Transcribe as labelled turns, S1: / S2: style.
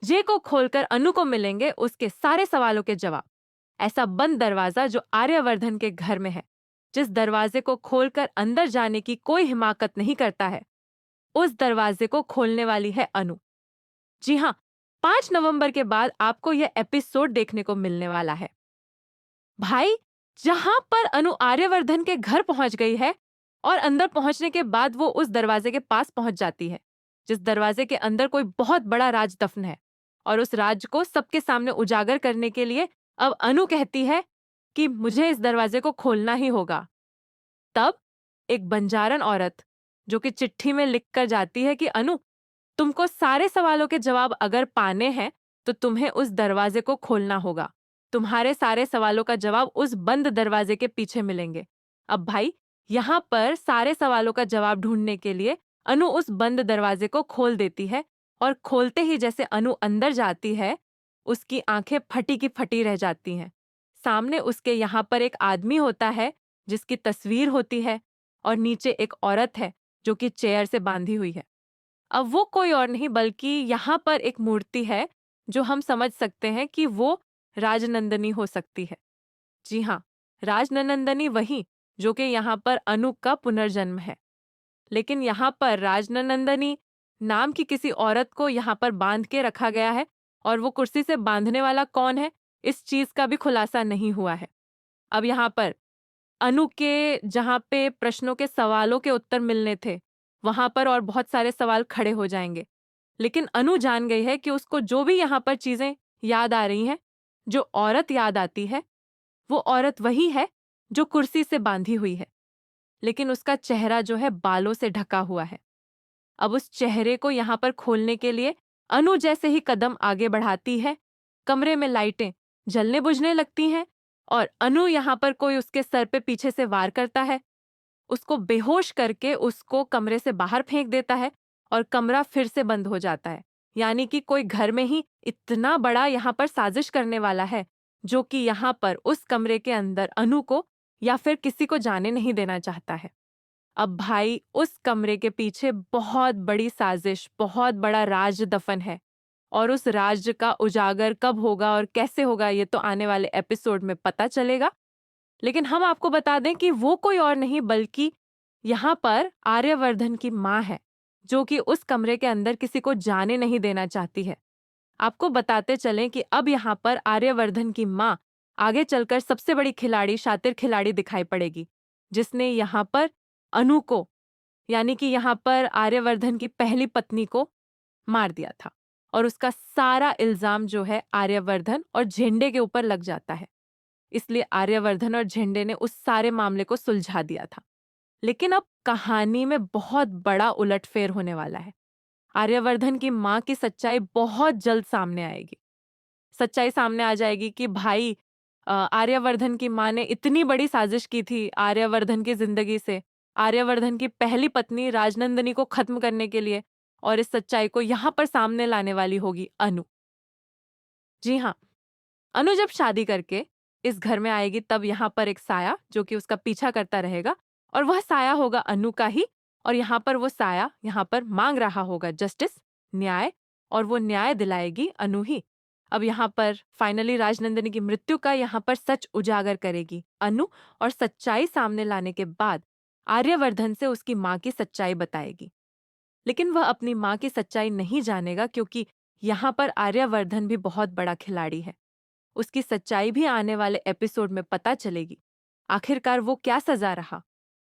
S1: जे को खोलकर अनु को मिलेंगे उसके सारे सवालों के जवाब। ऐसा बंद दरवाजा जो आर्यवर्धन के घर में है, जिस दरवाजे को खोलकर अंदर जाने की कोई हिमाकत नहीं करता है, उस दरवाजे को खोलने वाली है अनु। जी हाँ, 5 नवंबर के बाद आपको यह एपिसोड देखने को मिलने वाला है। भाई, जहां पर अनु आर्यवर्धन के घर पहुंच गई है और अंदर पहुंचने के बाद वो उस दरवाजे के पास पहुंच जाती है, जिस दरवाजे के अंदर कोई बहुत बड़ा राज दफन है। और उस राज को सबके सामने उजागर करने के लिए अब अनु कहती है कि मुझे इस दरवाजे को खोलना ही होगा। तब एक बंजारन औरत, जो कि चिट्ठी में लिख कर जाती है कि अनु, तुमको सारे सवालों के जवाब अगर पाने हैं तो तुम्हें उस दरवाजे को खोलना होगा। तुम्हारे सारे सवालों का जवाब उस बंद दरवाजे के पीछे मिलेंगे। अब भाई, यहाँ पर सारे सवालों का जवाब ढूंढने के लिए अनु उस बंद दरवाजे को खोल देती है और खोलते ही जैसे अनु अंदर जाती है, उसकी आंखें फटी की फटी रह जाती हैं। सामने उसके यहाँ पर एक आदमी होता है जिसकी तस्वीर होती है और नीचे एक औरत है जो कि चेयर से बांधी हुई है। अब वो कोई और नहीं बल्कि यहाँ पर एक मूर्ति है जो हम समझ सकते हैं कि वो राजनंदनी हो सकती है। जी हाँ, राजनंदनी वही जो कि यहाँ पर अनु का पुनर्जन्म है। लेकिन यहाँ पर राजनंदनी नाम की किसी औरत को यहाँ पर बांध के रखा गया है और वो कुर्सी से बांधने वाला कौन है, इस चीज का भी खुलासा नहीं हुआ है। अब यहाँ पर अनु के जहाँ पे प्रश्नों के सवालों के उत्तर मिलने थे, वहां पर और बहुत सारे सवाल खड़े हो जाएंगे। लेकिन अनु जान गई है कि उसको जो भी यहाँ पर चीजें याद आ रही हैं, जो औरत याद आती है, वो औरत वही है जो कुर्सी से बांधी हुई है, लेकिन उसका चेहरा जो है बालों से ढका हुआ है। अब उस चेहरे को यहाँ पर खोलने के लिए अनु जैसे ही कदम आगे बढ़ाती है, कमरे में लाइटें जलने बुझने लगती हैं और अनु यहाँ पर कोई उसके सर पे पीछे से वार करता है, उसको बेहोश करके उसको कमरे से बाहर फेंक देता है और कमरा फिर से बंद हो जाता है। यानी कि कोई घर में ही इतना बड़ा यहाँ पर साजिश करने वाला है जो कि यहाँ पर उस कमरे के अंदर अनु को या फिर किसी को जाने नहीं देना चाहता है। अब भाई, उस कमरे के पीछे बहुत बड़ी साजिश, बहुत बड़ा राज दफन है और उस राज का उजागर कब होगा और कैसे होगा ये तो आने वाले एपिसोड में पता चलेगा। लेकिन हम आपको बता दें कि वो कोई और नहीं बल्कि यहाँ पर आर्यवर्धन की माँ है, जो कि उस कमरे के अंदर किसी को जाने नहीं देना चाहती है। आपको बताते चलें कि अब यहाँ पर आर्यवर्धन की माँ आगे चलकर सबसे बड़ी खिलाड़ी, शातिर खिलाड़ी दिखाई पड़ेगी, जिसने यहाँ पर अनु को, यानी कि यहाँ पर आर्यवर्धन की पहली पत्नी को मार दिया था और उसका सारा इल्जाम जो है आर्यवर्धन और झेंडे के ऊपर लग जाता है। इसलिए आर्यवर्धन और झेंडे ने उस सारे मामले को सुलझा दिया था। लेकिन अब कहानी में बहुत बड़ा उलटफेर होने वाला है। आर्यवर्धन की माँ की सच्चाई बहुत जल्द सामने आएगी। सच्चाई सामने आ जाएगी कि भाई, आर्यवर्धन की माँ ने इतनी बड़ी साजिश की थी आर्यवर्धन की जिंदगी से, आर्यवर्धन की पहली पत्नी राजनंदनी को खत्म करने के लिए, और इस सच्चाई को यहाँ पर सामने लाने वाली होगी अनु। जी हाँ, अनु जब शादी करके इस घर में आएगी तब यहाँ पर एक साया जो कि उसका पीछा करता रहेगा और वह साया होगा अनु का ही। और यहाँ पर वो साया यहाँ पर मांग रहा होगा जस्टिस, न्याय, और वो न्याय दिलाएगी अनु ही। अब यहाँ पर फाइनली राजनंदिनी की मृत्यु का यहाँ पर सच उजागर करेगी अनु और सच्चाई सामने लाने के बाद आर्यवर्धन से उसकी माँ की सच्चाई बताएगी। लेकिन वह अपनी माँ की सच्चाई नहीं जानेगा क्योंकि यहाँ पर आर्यवर्धन भी बहुत बड़ा खिलाड़ी है। उसकी सच्चाई भी आने वाले एपिसोड में पता चलेगी। आखिरकार वो क्या सजा रहा